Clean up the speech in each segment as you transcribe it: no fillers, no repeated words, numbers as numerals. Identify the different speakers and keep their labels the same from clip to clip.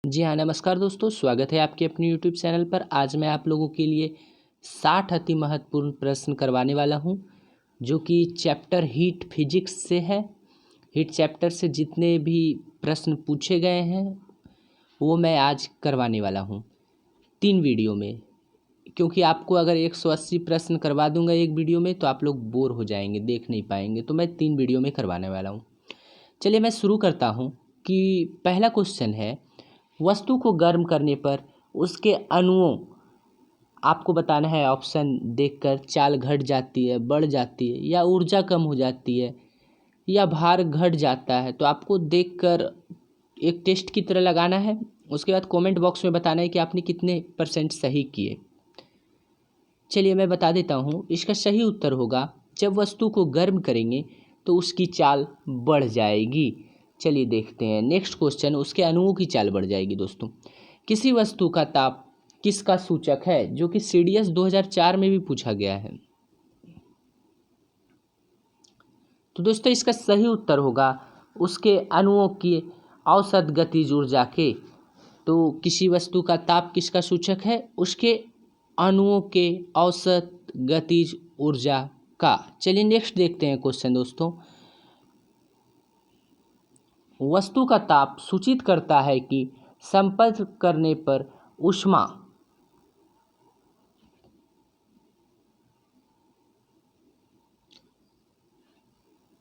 Speaker 1: जी हाँ, नमस्कार दोस्तों, स्वागत है आपके अपने यूट्यूब चैनल पर। आज मैं आप लोगों के लिए 60 अति महत्वपूर्ण प्रश्न करवाने वाला हूँ, जो कि चैप्टर हीट फिजिक्स से है। हीट चैप्टर से जितने भी प्रश्न पूछे गए हैं वो मैं आज करवाने वाला हूँ 3 वीडियो में, क्योंकि आपको अगर 180 प्रश्न करवा दूंगा एक वीडियो में तो आप लोग बोर हो जाएंगे, देख नहीं पाएंगे। तो मैं 3 वीडियो में करवाने वाला हूँ। चलिए मैं शुरू करता हूँ कि पहला क्वेश्चन है, वस्तु को गर्म करने पर उसके अणुओं, आपको बताना है ऑप्शन देखकर, चाल घट जाती है, बढ़ जाती है, या ऊर्जा कम हो जाती है, या भार घट जाता है। तो आपको देखकर एक टेस्ट की तरह लगाना है। उसके बाद कमेंट बॉक्स में बताना है कि आपने कितने % सही किए। चलिए मैं बता देता हूँ, इसका सही उत्तर होगा जब वस्तु को गर्म करेंगे तो उसकी चाल बढ़ जाएगी। चलिए देखते हैं नेक्स्ट क्वेश्चन, उसके अणुओं की चाल बढ़ जाएगी। दोस्तों, किसी वस्तु का ताप किसका सूचक है, जो कि सीडीएस 2004 में भी पूछा गया है। तो दोस्तों इसका सही उत्तर होगा उसके अणुओं की औसत गतिज ऊर्जा के। तो किसी वस्तु का ताप किसका सूचक है, उसके अणुओं के औसत गतिज ऊर्जा का। चलिए नेक्स्ट देखते हैं क्वेश्चन दोस्तों, वस्तु का ताप सूचित करता है कि संपर्क करने पर ऊष्मा,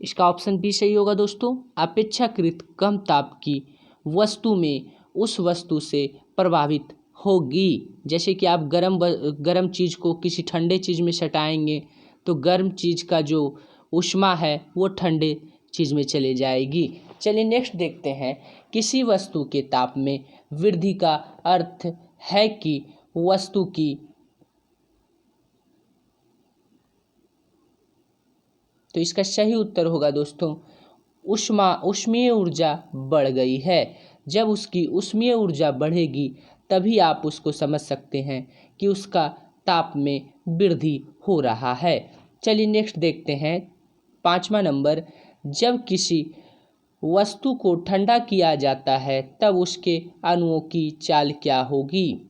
Speaker 1: इसका ऑप्शन बी सही होगा दोस्तों। अपेक्षाकृत कम ताप की वस्तु में उस वस्तु से प्रभावित होगी। जैसे कि आप गर्म चीज़ को किसी ठंडे चीज़ में सटाएंगे तो गर्म चीज़ का जो ऊष्मा है वो ठंडे चीज़ में चले जाएगी। चलिए नेक्स्ट देखते हैं, किसी वस्तु के ताप में वृद्धि का अर्थ है कि वस्तु की, तो इसका सही उत्तर होगा दोस्तों ऊष्मीय ऊर्जा बढ़ गई है। जब उसकी ऊष्मीय ऊर्जा बढ़ेगी तभी आप उसको समझ सकते हैं कि उसका ताप में वृद्धि हो रहा है। चलिए नेक्स्ट देखते हैं 5वां नंबर, जब किसी वस्तु को ठंडा किया जाता है तब उसके अणुओं की चाल क्या होगी।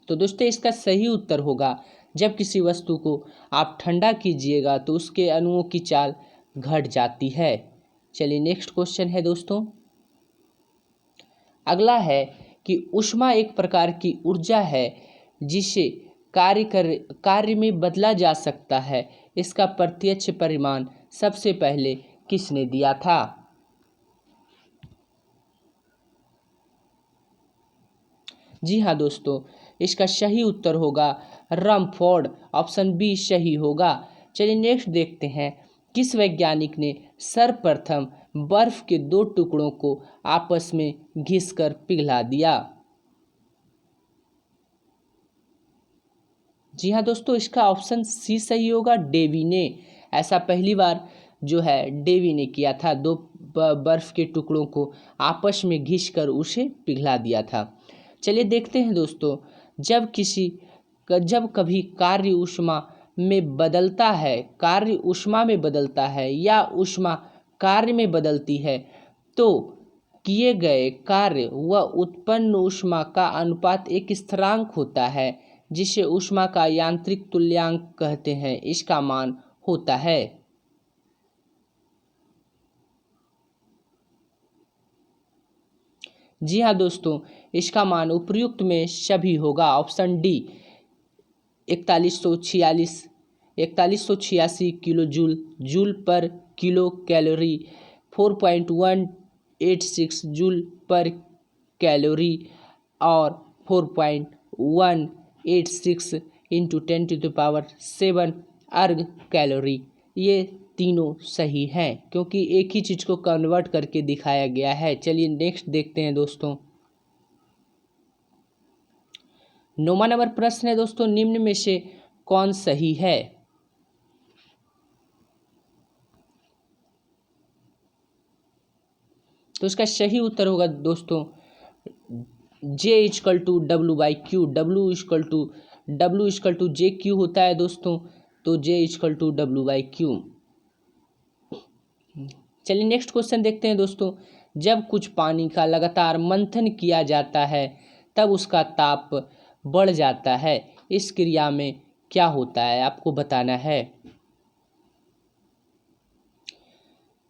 Speaker 1: तो दोस्तों इसका सही उत्तर होगा जब किसी वस्तु को आप ठंडा कीजिएगा तो उसके अणुओं की चाल घट जाती है। चलिए नेक्स्ट क्वेश्चन है दोस्तों, अगला है कि ऊष्मा एक प्रकार की ऊर्जा है जिसे कार्य में बदला जा सकता है। इसका प्रत्यक्ष परिमाण सबसे पहले किसने दिया था। जी हाँ दोस्तों, इसका सही उत्तर होगा रमफोर्ड, ऑप्शन बी सही होगा। चलिए नेक्स्ट देखते हैं, किस वैज्ञानिक ने सर्वप्रथम बर्फ के 2 टुकड़ों को आपस में घिसकर पिघला दिया। जी हाँ दोस्तों, इसका ऑप्शन सी सही होगा, डेवी ने। ऐसा पहली बार जो है डेवी ने किया था, 2 बर्फ के टुकड़ों को आपस में घिसकर उसे पिघला दिया था। चलिए देखते हैं दोस्तों, जब कभी कार्य ऊष्मा में बदलता है, कार्य ऊष्मा में बदलता है या ऊष्मा कार्य में बदलती है, तो किए गए कार्य व उत्पन्न ऊष्मा का अनुपात एक स्थिरांक होता है जिसे ऊष्मा का यांत्रिक तुल्यांक कहते हैं। इसका मान होता है, जी हाँ दोस्तों, इसका मान उपयुक्त में सभी होगा, ऑप्शन डी 4186 किलो जूल पर किलो कैलोरी, 4.186 जूल पर कैलोरी और 4.186 इंटू 10⁻7 अर्ग कैलोरी, ये तीनों सही हैं क्योंकि एक ही चीज़ को कन्वर्ट करके दिखाया गया है। चलिए नेक्स्ट देखते हैं दोस्तों, 9वां नंबर प्रश्न है दोस्तों, निम्न में से कौन सही है। तो इसका सही उत्तर होगा दोस्तों J equal to W/Q, W equal to JQ होता है दोस्तों, तो J इक्वल टू W/Q। चलिए नेक्स्ट क्वेश्चन देखते हैं दोस्तों, जब कुछ पानी का लगातार मंथन किया जाता है तब उसका ताप बढ़ जाता है। इस क्रिया में क्या होता है आपको बताना है।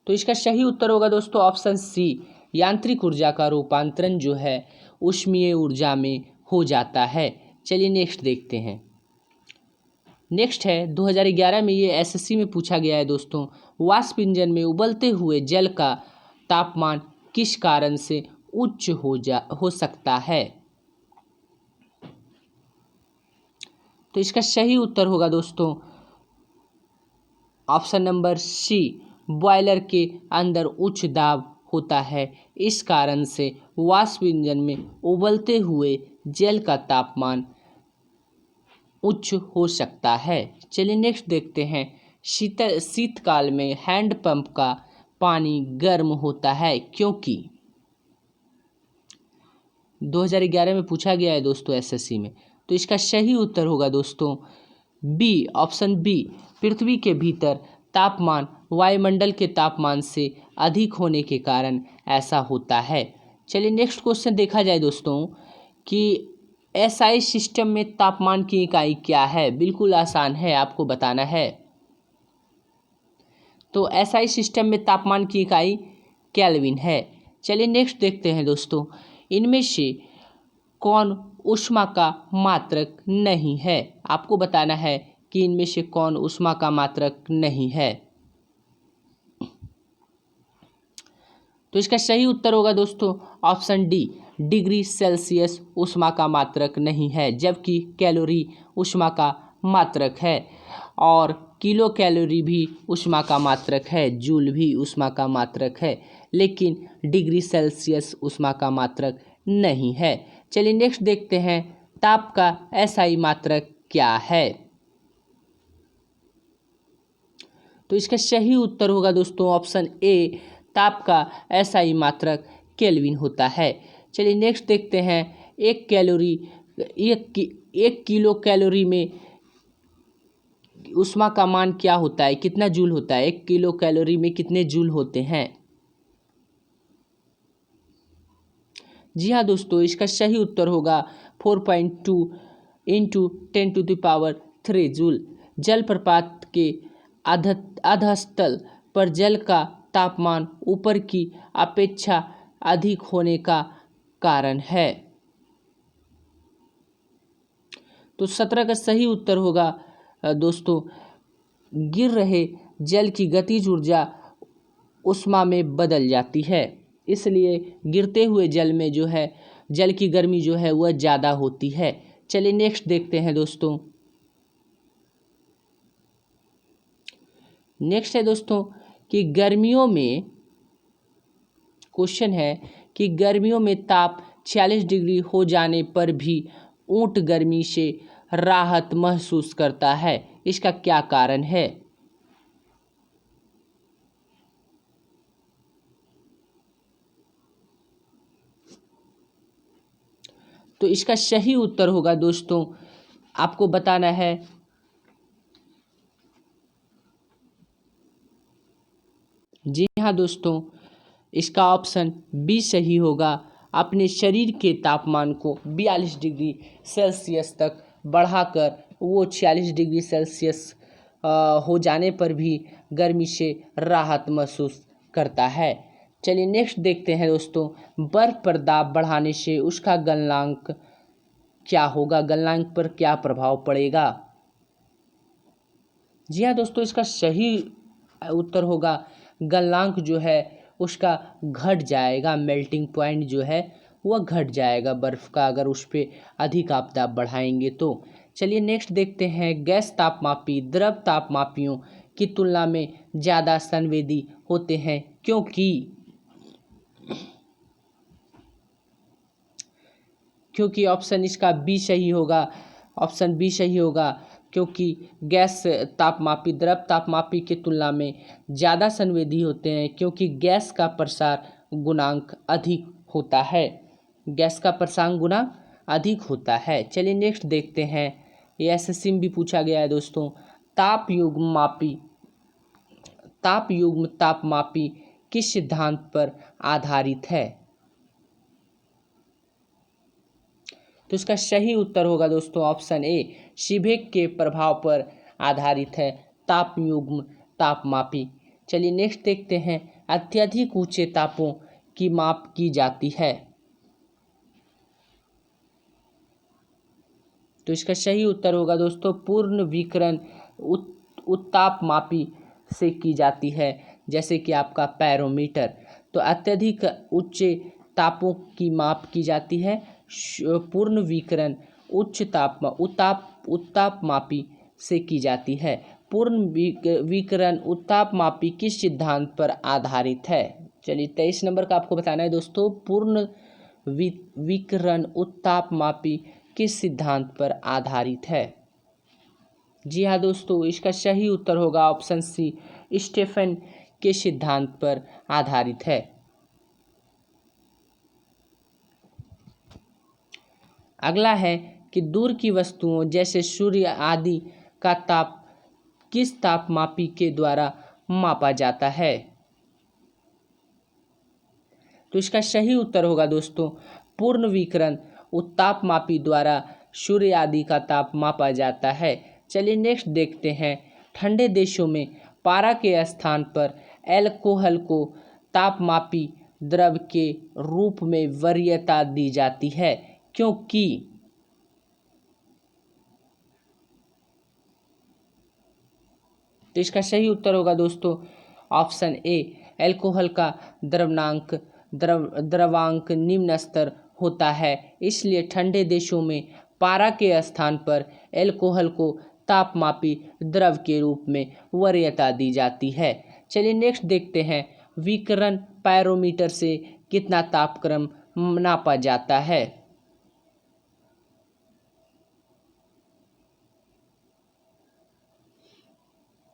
Speaker 1: तो इसका सही उत्तर होगा दोस्तों ऑप्शन सी, यांत्रिक ऊर्जा का रूपांतरण जो है ऊष्मीय ऊर्जा में हो जाता है। चलिए नेक्स्ट देखते हैं। नेक्स्ट है 2011 में ये एसएससी में पूछा गया है दोस्तों, वाष्प इंजन में उबलते हुए जल का तापमान किस कारण से उच्च हो सकता है। तो इसका सही उत्तर होगा दोस्तों ऑप्शन नंबर सी, बॉयलर के अंदर उच्च दाब होता है, इस कारण से वाष्प इंजन में उबलते हुए जल का तापमान उच्च हो सकता है। चलिए नेक्स्ट देखते हैं। शीतकाल में हैंडपंप का पानी गर्म होता है क्योंकि 2011 में पूछा गया है दोस्तों एसएससी में। तो इसका सही उत्तर होगा दोस्तों बी, ऑप्शन बी, पृथ्वी के भीतर तापमान वायुमंडल के तापमान से अधिक होने के कारण ऐसा होता है। चलिए नेक्स्ट क्वेश्चन देखा जाए दोस्तों कि एसआई सिस्टम में तापमान की इकाई क्या है। बिल्कुल आसान है, आपको बताना है। तो एसआई सिस्टम में तापमान की इकाई केल्विन है। चलिए नेक्स्ट देखते हैं दोस्तों, इनमें से कौन ऊष्मा का मात्रक नहीं है। आपको बताना है कि इनमें से कौन ऊष्मा का मात्रक नहीं है। तो इसका सही उत्तर होगा दोस्तों ऑप्शन डी, डिग्री सेल्सियस ऊष्मा का मात्रक नहीं है, जबकि कैलोरी ऊष्मा का मात्रक है और किलो कैलोरी भी ऊष्मा का मात्रक है, जूल भी ऊष्मा का मात्रक है, लेकिन डिग्री सेल्सियस ऊष्मा का मात्रक नहीं है। चलिए नेक्स्ट देखते हैं, ताप का एसआई मात्रक क्या है। तो इसका सही उत्तर होगा दोस्तों ऑप्शन ए, ताप का एसआई मात्रक केल्विन होता है। चलिए नेक्स्ट देखते हैं, एक किलो कैलोरी में ऊष्मा का मान क्या होता है, कितना जूल होता है। 1 किलो कैलोरी में कितने जूल होते हैं। जी हाँ दोस्तों, इसका सही उत्तर होगा 4.2 इंटू 10⁻³ जूल। जलप्रपात के अधस्तल पर जल का तापमान ऊपर की अपेक्षा अधिक होने का कारण है। तो 17 का सही उत्तर होगा दोस्तों, गिर रहे जल की गतिज ऊर्जा ऊष्मा में बदल जाती है, इसलिए गिरते हुए जल में जो है जल की गर्मी जो है वह ज़्यादा होती है। चलिए नेक्स्ट देखते हैं दोस्तों। नेक्स्ट है दोस्तों कि गर्मियों में क्वेश्चन है कि गर्मियों में ताप 40 डिग्री हो जाने पर भी ऊंट गर्मी से राहत महसूस करता है, इसका क्या कारण है। तो इसका सही उत्तर होगा दोस्तों, आपको बताना है जी हाँ दोस्तों, इसका ऑप्शन बी सही होगा। अपने शरीर के तापमान को 42 डिग्री सेल्सियस तक बढ़ाकर वो 46 डिग्री सेल्सियस हो जाने पर भी गर्मी से राहत महसूस करता है। चलिए नेक्स्ट देखते हैं दोस्तों, बर्फ पर दाब बढ़ाने से उसका गलनांक क्या होगा, गलनांक पर क्या प्रभाव पड़ेगा। जी हाँ दोस्तों, इसका सही उत्तर होगा गलनांक जो है उसका घट जाएगा, मेल्टिंग पॉइंट जो है वह घट जाएगा बर्फ़ का, अगर उस पर अधिक आप दाब बढ़ाएंगे तो। चलिए नेक्स्ट देखते हैं, गैस तापमापी द्रव तापमापियों की तुलना में ज़्यादा संवेदी होते हैं क्योंकि ऑप्शन इसका बी सही होगा, ऑप्शन बी सही होगा, क्योंकि गैस तापमापी द्रव तापमापी की तुलना में ज़्यादा संवेदी होते हैं, क्योंकि गैस का प्रसार गुणांक अधिक होता है, गैस का प्रसार गुणांक अधिक होता है। चलिए नेक्स्ट देखते हैं, ये एसएससी में भी पूछा गया है दोस्तों, ताप युग्म तापमापी किस सिद्धांत पर आधारित है? तो इसका सही उत्तर होगा दोस्तों ऑप्शन ए, सीबेक के प्रभाव पर आधारित है तापयुग्म तापमापी। चलिए नेक्स्ट देखते हैं, अत्यधिक ऊंचे तापों की माप की जाती है। तो इसका सही उत्तर होगा दोस्तों पूर्ण विकिरण उत्तापमापी से की जाती है, जैसे कि आपका पैरोमीटर। तो अत्यधिक उच्च तापों की माप की जाती है पूर्ण विकिरण उत्तापमापी से की जाती है। पूर्ण विकिरण उत्तापमापी किस सिद्धांत पर आधारित है? चलिए 23 नंबर का आपको बताना है दोस्तों, पूर्ण विकिरण उत्तापमापी किस सिद्धांत पर आधारित है? जी हाँ दोस्तों, इसका सही उत्तर होगा ऑप्शन सी, स्टेफन के सिद्धांत पर आधारित है। अगला है कि दूर की वस्तुओं जैसे सूर्य आदि का ताप किस तापमापी के द्वारा मापा जाता है? तो इसका सही उत्तर होगा दोस्तों पूर्ण विकिरण उत्तापमापी द्वारा सूर्य आदि का ताप मापा जाता है। चलिए नेक्स्ट देखते हैं, ठंडे देशों में पारा के स्थान पर अल्कोहल को तापमापी द्रव के रूप में वरीयता दी जाती है, क्योंकि? तो इसका सही उत्तर होगा दोस्तों ऑप्शन ए, अल्कोहल का द्रवांक निम्न स्तर होता है, इसलिए ठंडे देशों में पारा के स्थान पर अल्कोहल को तापमापी द्रव के रूप में वरीयता दी जाती है। चलिए नेक्स्ट देखते हैं, विकिरण पैरोमीटर से कितना तापक्रम नापा जाता है?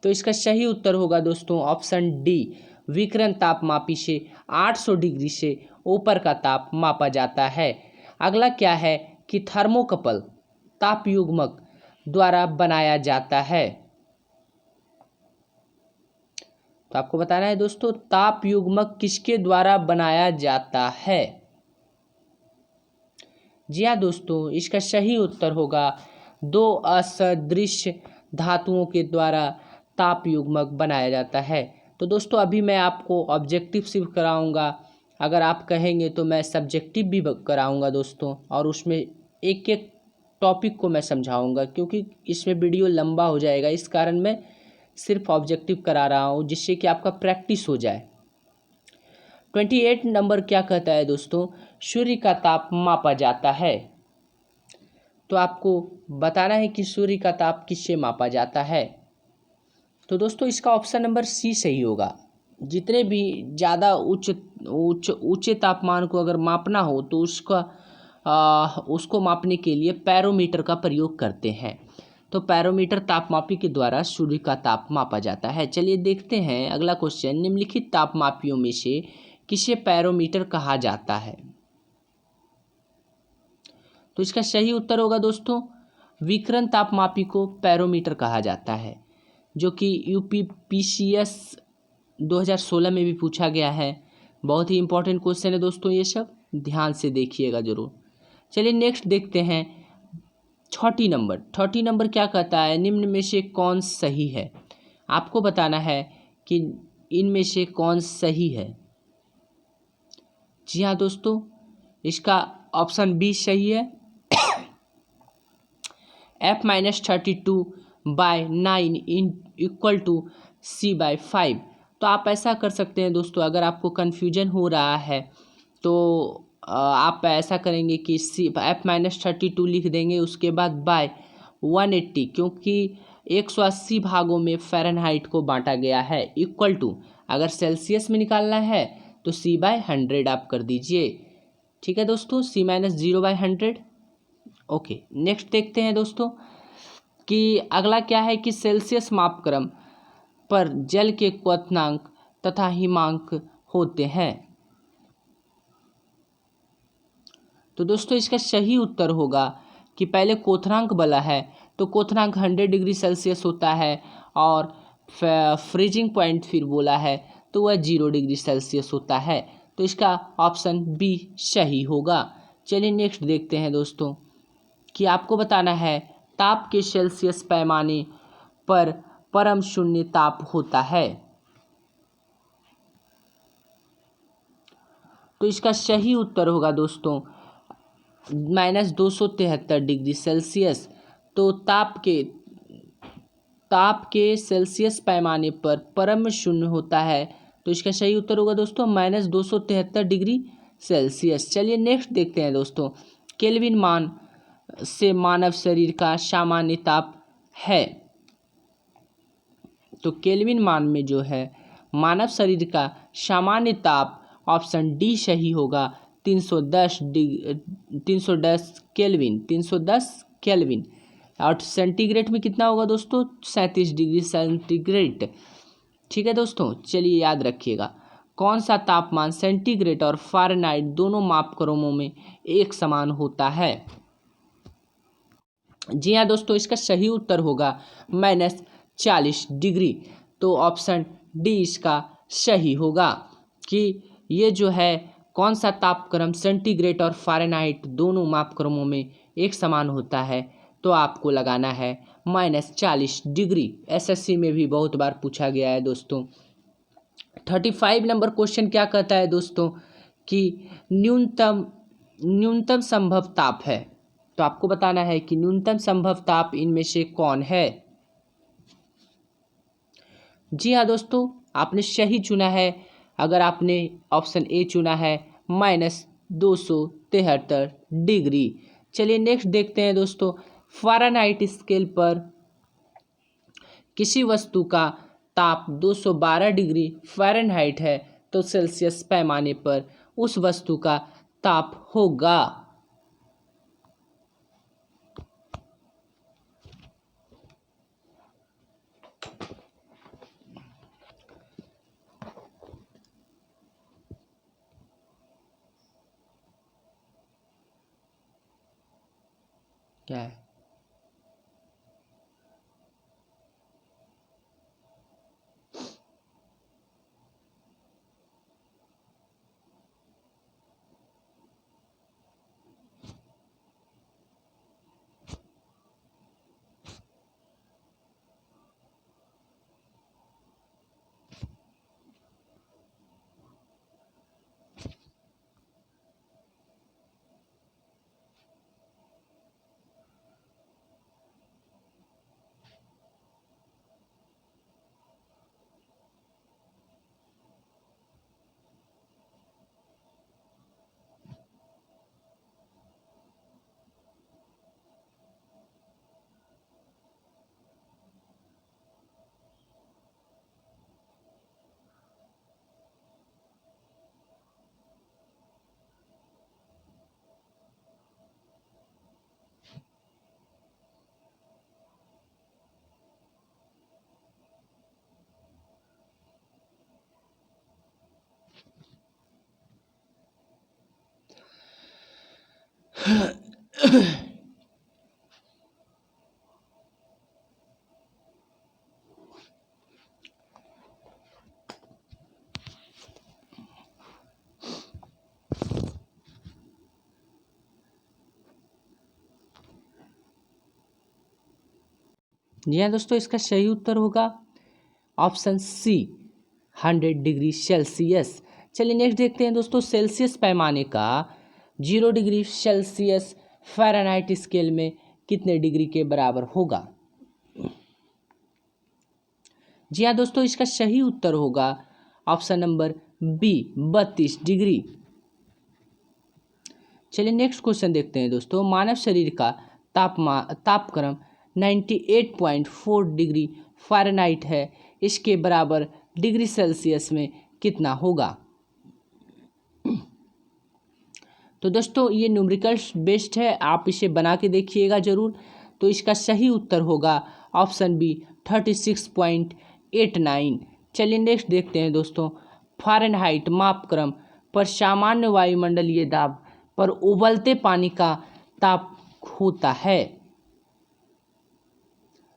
Speaker 1: तो इसका सही उत्तर होगा दोस्तों ऑप्शन डी, विकिरण तापमापी से 800 डिग्री से ऊपर का ताप मापा जाता है। अगला क्या है कि थर्मोकपल तापयुग्मक द्वारा बनाया जाता है? तो आपको बताना है दोस्तों तापयुग्मक किसके द्वारा बनाया जाता है? जी हाँ दोस्तों, इसका सही उत्तर होगा दो असदृश धातुओं के द्वारा तापयुग्मक बनाया जाता है। तो दोस्तों अभी मैं आपको ऑब्जेक्टिव सिर्फ कराऊंगा, अगर आप कहेंगे तो मैं सब्जेक्टिव भी कराऊंगा दोस्तों, और उसमें एक एक टॉपिक को मैं समझाऊंगा, क्योंकि इसमें वीडियो लंबा हो जाएगा, इस कारण मैं सिर्फ ऑब्जेक्टिव करा रहा हूँ, जिससे कि आपका प्रैक्टिस हो जाए। 28 नंबर क्या कहता है दोस्तों, सूर्य का ताप मापा जाता है। तो आपको बताना है कि सूर्य का ताप किससे मापा जाता है। तो दोस्तों इसका ऑप्शन नंबर सी सही होगा। जितने भी ज़्यादा ऊंचे तापमान को अगर मापना हो तो उसको मापने के लिए पैरोमीटर का प्रयोग करते हैं। तो पैरोमीटर तापमापी के द्वारा सूर्य का ताप मापा जाता है। चलिए देखते हैं अगला क्वेश्चन, निम्नलिखित तापमापियों में से किसे पैरोमीटर कहा जाता है? तो इसका सही उत्तर होगा दोस्तों विकिरण तापमापी को पैरोमीटर कहा जाता है, जो कि यूपीपीसीएस 2016 में भी पूछा गया है। बहुत ही इंपॉर्टेंट क्वेश्चन है दोस्तों, ये सब ध्यान से देखिएगा जरूर। चलिए नेक्स्ट देखते हैं 30 नंबर क्या कहता है, निम्न में से कौन सही है? आपको बताना है कि इनमें से कौन सही है। जी हाँ दोस्तों, इसका ऑप्शन बी सही है, F-32/9 इक्वल टू C/5। तो आप ऐसा कर सकते हैं दोस्तों, अगर आपको कन्फ्यूजन हो रहा है तो आप ऐसा करेंगे कि F-32 लिख देंगे, उसके बाद बाय 180, क्योंकि 180 भागों में फ़ारेनहाइट को बांटा गया है, इक्वल टू, अगर सेल्सियस में निकालना है तो C/100 आप कर दीजिए। ठीक है दोस्तों, C-0/100। ओके नेक्स्ट देखते हैं दोस्तों कि अगला क्या है कि सेल्सियस मापक्रम पर जल के क्वथनांक तथा हिमांक होते हैं। तो दोस्तों इसका सही उत्तर होगा कि पहले क्वथनांक बोला है, तो क्वथनांक 100 डिग्री सेल्सियस होता है, और फ्रीजिंग पॉइंट फिर बोला है तो वह 0 डिग्री सेल्सियस होता है। तो इसका ऑप्शन बी सही होगा। चलिए नेक्स्ट देखते हैं दोस्तों कि आपको बताना है ताप के सेल्सियस पैमाने पर परम शून्य ताप होता है। तो इसका सही उत्तर होगा दोस्तों -273 डिग्री सेल्सियस। तो ताप के सेल्सियस पैमाने पर परम शून्य होता है। तो इसका सही उत्तर होगा दोस्तों -273 डिग्री सेल्सियस। चलिए नेक्स्ट देखते हैं दोस्तों केल्विन मान से मानव शरीर का सामान्य ताप है। तो केल्विन मान में जो है मानव शरीर का सामान्य ताप ऑप्शन डी सही होगा 310 केल्विन। और सेंटीग्रेड में कितना होगा दोस्तों 37 डिग्री सेंटीग्रेड। ठीक है दोस्तों, चलिए याद रखिएगा कौन सा तापमान सेंटीग्रेड और फ़ारेनहाइट दोनों मापक्रमों में एक समान होता है। जी हाँ दोस्तों, इसका सही उत्तर होगा -40 डिग्री। तो ऑप्शन डी इसका सही होगा कि ये जो है कौन सा तापक्रम सेंटीग्रेड और फ़ारेनहाइट दोनों मापक्रमों में एक समान होता है। तो आपको लगाना है -40 डिग्री। एसएससी में भी बहुत बार पूछा गया है दोस्तों। 35 नंबर क्वेश्चन क्या कहता है दोस्तों कि न्यूनतम संभव ताप है। तो आपको बताना है कि न्यूनतम संभव ताप इनमें से कौन है। जी हाँ दोस्तों, आपने सही चुना है अगर आपने ऑप्शन ए चुना है -273 डिग्री। चलिए नेक्स्ट देखते हैं दोस्तों फ़ारेनहाइट स्केल पर किसी वस्तु का ताप 212 डिग्री फ़ारेनहाइट है तो सेल्सियस पैमाने पर उस वस्तु का ताप होगा। क्या है? जी हाँ दोस्तों, इसका सही उत्तर होगा ऑप्शन सी 100 डिग्री सेल्सियस। चलिए नेक्स्ट देखते हैं दोस्तों सेल्सियस पैमाने का 0 डिग्री सेल्सियस फ़ारेनहाइट स्केल में कितने डिग्री के बराबर होगा। जी हाँ दोस्तों, इसका सही उत्तर होगा ऑप्शन नंबर बी 32 डिग्री। चलिए नेक्स्ट क्वेश्चन देखते हैं दोस्तों मानव शरीर का तापक्रम 98.4 डिग्री फ़ारेनहाइट है, इसके बराबर डिग्री सेल्सियस में कितना होगा। तो दोस्तों ये न्यूमेरिकल्स बेस्ड है, आप इसे बना के देखिएगा ज़रूर। तो इसका सही उत्तर होगा ऑप्शन बी 36.89। चलिए नेक्स्ट देखते हैं दोस्तों फ़ारेनहाइट मापक्रम पर सामान्य वायुमंडलीय दाब पर उबलते पानी का ताप होता है।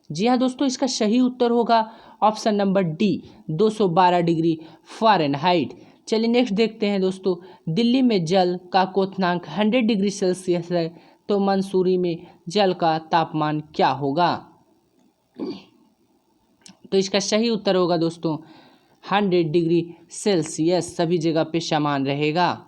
Speaker 1: जी हाँ दोस्तों, इसका सही उत्तर होगा option number D 212 degree Fahrenheit. चलिए नेक्स्ट देखते हैं दोस्तों, दिल्ली में जल का क्वथनांक 100 डिग्री सेल्सियस है तो मंसूरी में जल का तापमान क्या होगा? तो इसका सही उत्तर होगा दोस्तों 100 डिग्री सेल्सियस, सभी जगह पे समान रहेगा।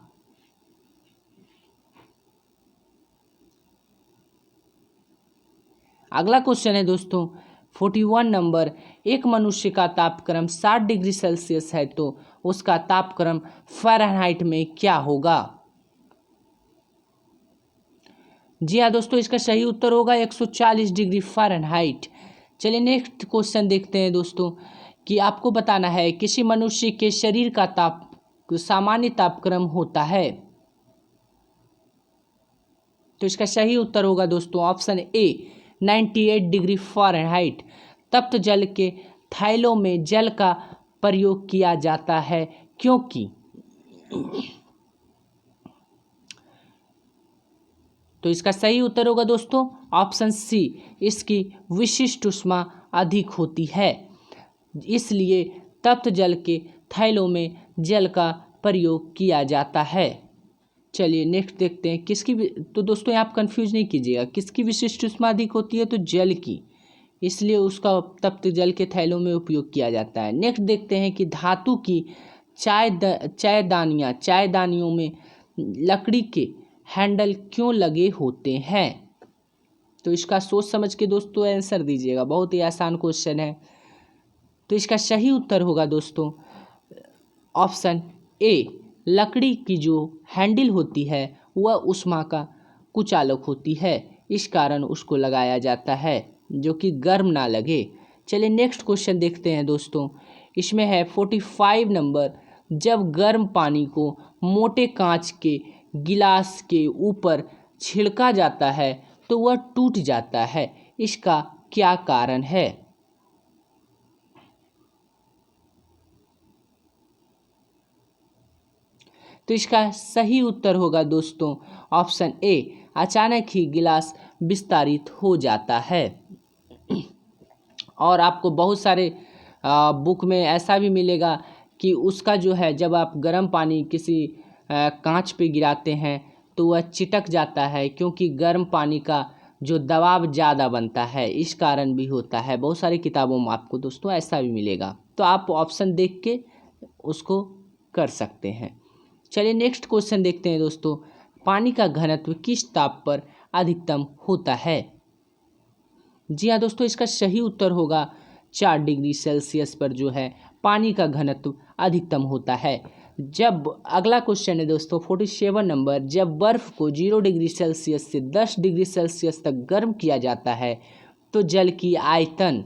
Speaker 1: अगला क्वेश्चन है दोस्तों 41 नंबर, एक मनुष्य का तापक्रम 60 डिग्री सेल्सियस है तो उसका तापक्रम फ़ारेनहाइट में क्या होगा? जी हाँ दोस्तों, इसका सही उत्तर होगा 140 डिग्री फ़ारेनहाइट। चलिए नेक्स्ट क्वेश्चन देखते हैं दोस्तों कि आपको बताना है किसी मनुष्य के शरीर का सामान्य तापक्रम होता है। तो इसका सही उत्तर होगा दोस्तों ऑप्शन ए 98 डिग्री फ़ारेनहाइट। तप्त जल के थैलों में जल का प्रयोग किया जाता है क्योंकि तो इसका सही उत्तर होगा दोस्तों ऑप्शन सी, इसकी विशिष्ट ऊष्मा अधिक होती है, इसलिए तप्त जल के थैलों में जल का प्रयोग किया जाता है। चलिए नेक्स्ट देखते हैं किसकी, तो दोस्तों आप कंफ्यूज नहीं कीजिएगा, किसकी विशिष्ट ऊष्मा अधिक होती है तो जल की, इसलिए उसका तप्त जल के थैलों में उपयोग किया जाता है। नेक्स्ट देखते हैं कि धातु की चायदानियों में लकड़ी के हैंडल क्यों लगे होते हैं? तो इसका सोच समझ के दोस्तों आंसर दीजिएगा, बहुत ही आसान क्वेश्चन है। तो इसका सही उत्तर होगा दोस्तों ऑप्शन ए, लकड़ी की जो हैंडल होती है वह ऊष्मा का कुचालक होती है, इस कारण उसको लगाया जाता है जो कि गर्म ना लगे। चलिए नेक्स्ट क्वेश्चन देखते हैं दोस्तों, इसमें है 45 नंबर, जब गर्म पानी को मोटे कांच के गिलास के ऊपर छिड़का जाता है तो वह टूट जाता है, इसका क्या कारण है? तो इसका सही उत्तर होगा दोस्तों ऑप्शन ए, अचानक ही गिलास विस्तारित हो जाता है। और आपको बहुत सारे बुक में ऐसा भी मिलेगा कि उसका जो है जब आप गर्म पानी किसी कांच पे गिराते हैं तो वह चिटक जाता है, क्योंकि गर्म पानी का जो दबाव ज़्यादा बनता है, इस कारण भी होता है। बहुत सारी किताबों में आपको दोस्तों ऐसा भी मिलेगा, तो आप ऑप्शन देख के उसको कर सकते हैं। चलिए नेक्स्ट क्वेश्चन देखते हैं दोस्तों, पानी का घनत्व किस ताप पर अधिकतम होता है? जी हाँ दोस्तों, इसका सही उत्तर होगा 4 डिग्री सेल्सियस पर जो है पानी का घनत्व अधिकतम होता है। जब अगला क्वेश्चन है दोस्तों 47 नंबर, जब बर्फ़ को 0 डिग्री सेल्सियस से 10 डिग्री सेल्सियस तक गर्म किया जाता है तो जल की आयतन,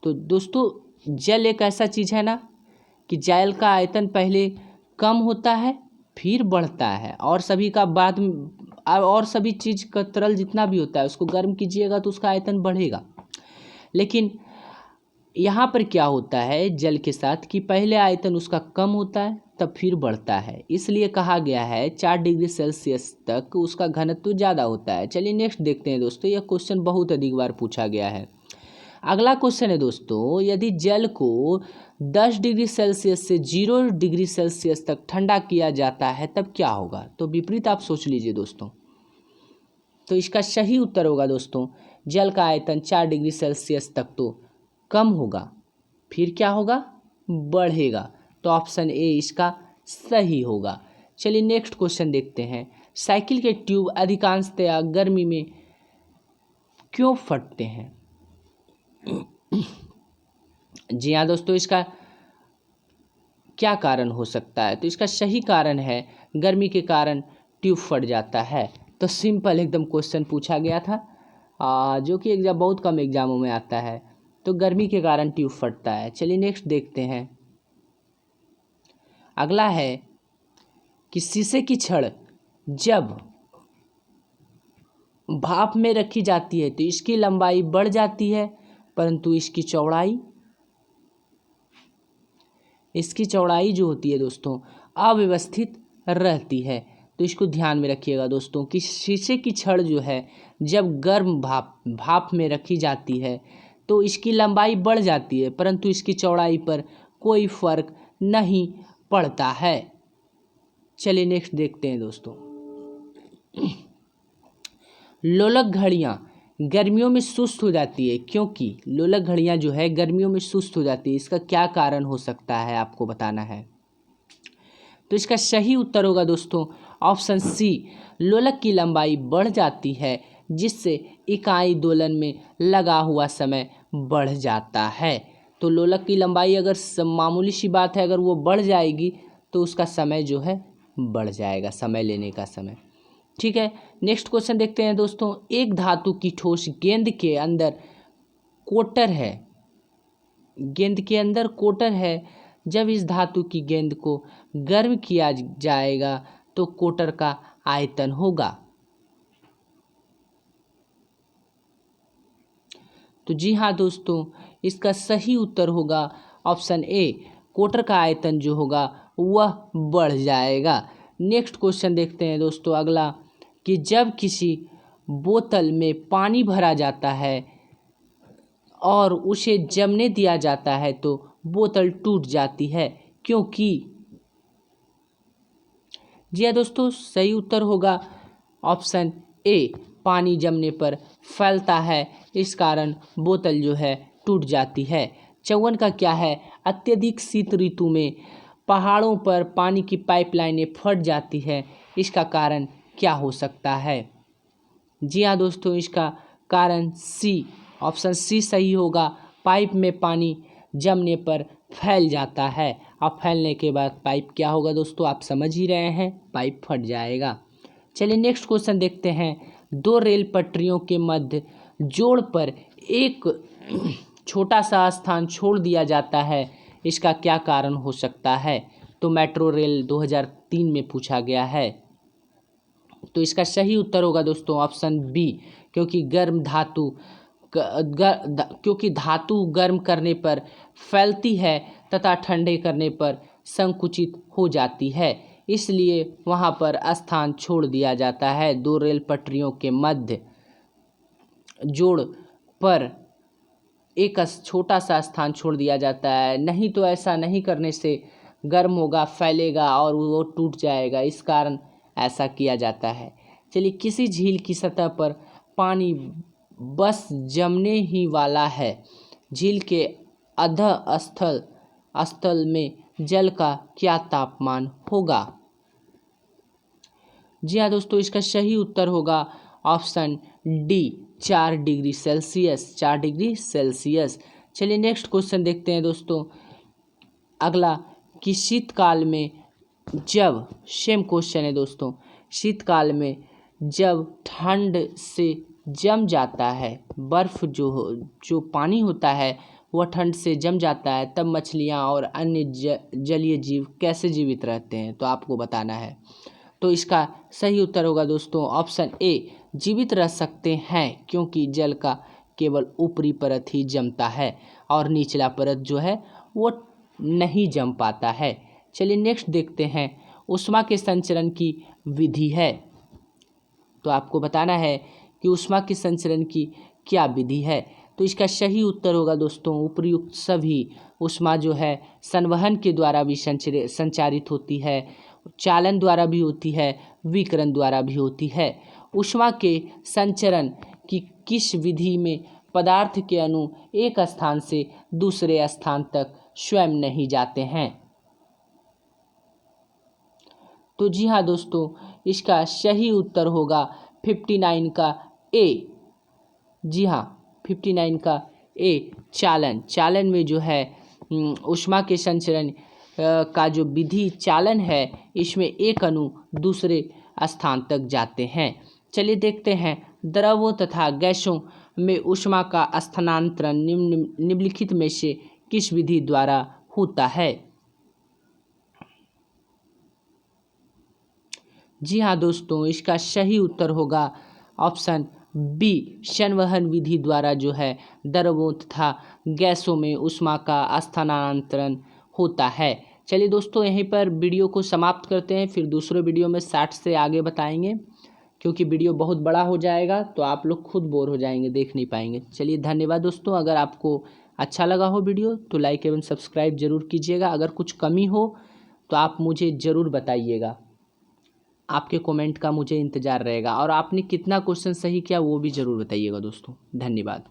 Speaker 1: तो दोस्तों जल एक ऐसा चीज़ है ना कि जल का आयतन पहले कम होता है फिर बढ़ता है, और सभी का बाद और सभी चीज़ का तरल जितना भी होता है उसको गर्म कीजिएगा तो उसका आयतन बढ़ेगा। लेकिन यहाँ पर क्या होता है जल के साथ कि पहले आयतन उसका कम होता है तब फिर बढ़ता है, इसलिए कहा गया है 4 डिग्री सेल्सियस तक उसका घनत्व ज़्यादा होता है। चलिए नेक्स्ट देखते हैं दोस्तों, यह क्वेश्चन बहुत अधिक बार पूछा गया है। अगला क्वेश्चन है दोस्तों, यदि जल को 10 डिग्री सेल्सियस से 0 डिग्री सेल्सियस तक ठंडा किया जाता है तब क्या होगा? तो विपरीत आप सोच लीजिए दोस्तों। तो इसका सही उत्तर होगा दोस्तों, जल का आयतन 4 डिग्री सेल्सियस तक तो कम होगा, फिर क्या होगा? बढ़ेगा। तो ऑप्शन ए इसका सही होगा। चलिए नेक्स्ट क्वेश्चन देखते हैं, साइकिल के ट्यूब अधिकांशतया गर्मी में क्यों फटते हैं? जी हाँ दोस्तों, इसका क्या कारण हो सकता है? तो इसका सही कारण है गर्मी के कारण ट्यूब फट जाता है। तो सिंपल एकदम क्वेश्चन पूछा गया था, जो कि एग्जाम बहुत कम एग्जामों में आता है। तो गर्मी के कारण ट्यूब फटता है। चलिए नेक्स्ट देखते हैं, अगला है कि शीशे की छड़ जब भाप में रखी जाती है तो इसकी लंबाई बढ़ जाती है परंतु इसकी चौड़ाई जो होती है दोस्तों अव्यवस्थित रहती है। तो इसको ध्यान में रखिएगा दोस्तों कि शीशे की छड़ जो है जब गर्म भाप में रखी जाती है तो इसकी लंबाई बढ़ जाती है, परंतु इसकी चौड़ाई पर कोई फर्क नहीं पड़ता है। चलिए नेक्स्ट देखते हैं दोस्तों। लोलक घड़ियाँ गर्मियों में सुस्त हो जाती है, क्योंकि लोलक घड़ियाँ जो है गर्मियों में सुस्त हो जाती है, इसका क्या कारण हो सकता है आपको बताना है। तो इसका सही उत्तर होगा दोस्तों ऑप्शन सी, लोलक की लंबाई बढ़ जाती है जिससे इकाई दोलन में लगा हुआ समय बढ़ जाता है। तो लोलक की लंबाई अगर मामूली सी बात है, अगर वो बढ़ जाएगी तो उसका समय जो है बढ़ जाएगा, समय लेने का समय। ठीक है, नेक्स्ट क्वेश्चन देखते हैं दोस्तों। एक धातु की ठोस गेंद के अंदर कोटर है, गेंद के अंदर कोटर है। जब इस धातु की गेंद को गर्म किया जाएगा तो कोटर का आयतन होगा। तो जी हाँ दोस्तों, इसका सही उत्तर होगा ऑप्शन ए, कोटर का आयतन जो होगा वह बढ़ जाएगा। नेक्स्ट क्वेश्चन देखते हैं दोस्तों अगला, कि जब किसी बोतल में पानी भरा जाता है और उसे जमने दिया जाता है तो बोतल टूट जाती है, क्योंकि। जी हाँ दोस्तों, सही उत्तर होगा ऑप्शन ए, पानी जमने पर फैलता है, इस कारण बोतल जो है टूट जाती है। 54 का क्या है, अत्यधिक शीत ऋतु में पहाड़ों पर पानी की पाइपलाइनें फट जाती है, इसका कारण क्या हो सकता है। जी हाँ दोस्तों, इसका कारण सी, ऑप्शन सी सही होगा। पाइप में पानी जमने पर फैल जाता है, अब फैलने के बाद पाइप क्या होगा दोस्तों, आप समझ ही रहे हैं, पाइप फट जाएगा। चलिए नेक्स्ट क्वेश्चन देखते हैं। दो रेल पटरियों के मध्य जोड़ पर एक छोटा सा स्थान छोड़ दिया जाता है, इसका क्या कारण हो सकता है। तो मेट्रो रेल 2003 में पूछा गया है। तो इसका सही उत्तर होगा दोस्तों ऑप्शन बी, क्योंकि क्योंकि धातु गर्म करने पर फैलती है तथा ठंडे करने पर संकुचित हो जाती है, इसलिए वहां पर स्थान छोड़ दिया जाता है। दो रेल पटरियों के मध्य जोड़ पर एक छोटा सा स्थान छोड़ दिया जाता है, नहीं तो ऐसा नहीं करने से गर्म होगा, फैलेगा और वो टूट जाएगा, इस कारण ऐसा किया जाता है। चलिए, किसी झील की सतह पर पानी बस जमने ही वाला है, झील के अधः स्थल में जल का क्या तापमान होगा। जी हाँ दोस्तों, इसका सही उत्तर होगा option D, 4 degree Celsius, 4 degree Celsius. चलिए नेक्स्ट क्वेश्चन देखते हैं दोस्तों अगला, कि शीतकाल में जब, सेम क्वेश्चन है दोस्तों, शीतकाल में जब ठंड से जम जाता है, बर्फ जो पानी होता है वह ठंड से जम जाता है, तब मछलियाँ और अन्य जलीय जीव कैसे जीवित रहते हैं, तो आपको बताना है। तो इसका सही उत्तर होगा दोस्तों ऑप्शन ए, जीवित रह सकते हैं, क्योंकि जल का केवल ऊपरी परत ही जमता है और निचला परत जो है वो नहीं जम पाता है। चलिए नेक्स्ट देखते हैं, ऊष्मा के संचरण की विधि है। तो आपको बताना है कि ऊष्मा के संचरण की क्या विधि है। तो इसका सही उत्तर होगा दोस्तों उपर्युक्त सभी। ऊष्मा जो है संवहन के द्वारा भी संचारित होती है, चालन द्वारा भी होती है, विकिरण द्वारा भी होती है। ऊष्मा के संचरण की किस विधि में पदार्थ के अणु एक स्थान से दूसरे स्थान तक स्वयं नहीं जाते हैं। तो जी हाँ दोस्तों, इसका सही उत्तर होगा 59 का ए। जी हाँ, 59 का ए, चालन में जो है ऊष्मा के संचरण का जो विधि चालन है, इसमें एक अणु दूसरे स्थान तक जाते हैं। चलिए देखते हैं, द्रवों तथा गैसों में ऊष्मा का स्थानांतरण निम्नलिखित में से किस विधि द्वारा होता है। जी हाँ दोस्तों, इसका सही उत्तर होगा ऑप्शन बी, संवहन विधि द्वारा जो है द्रवों तथा गैसों में ऊष्मा का स्थानांतरण होता है। चलिए दोस्तों, यहीं पर वीडियो को समाप्त करते हैं, फिर दूसरे वीडियो में 60 से आगे बताएंगे, क्योंकि वीडियो बहुत बड़ा हो जाएगा तो आप लोग खुद बोर हो जाएंगे, देख नहीं पाएंगे। चलिए धन्यवाद दोस्तों। अगर आपको अच्छा लगा हो वीडियो तो लाइक एवं सब्सक्राइब जरूर कीजिएगा। अगर कुछ कमी हो तो आप मुझे ज़रूर बताइएगा, आपके कमेंट का मुझे इंतज़ार रहेगा। और आपने कितना क्वेश्चन सही किया वो भी ज़रूर बताइएगा दोस्तों। धन्यवाद।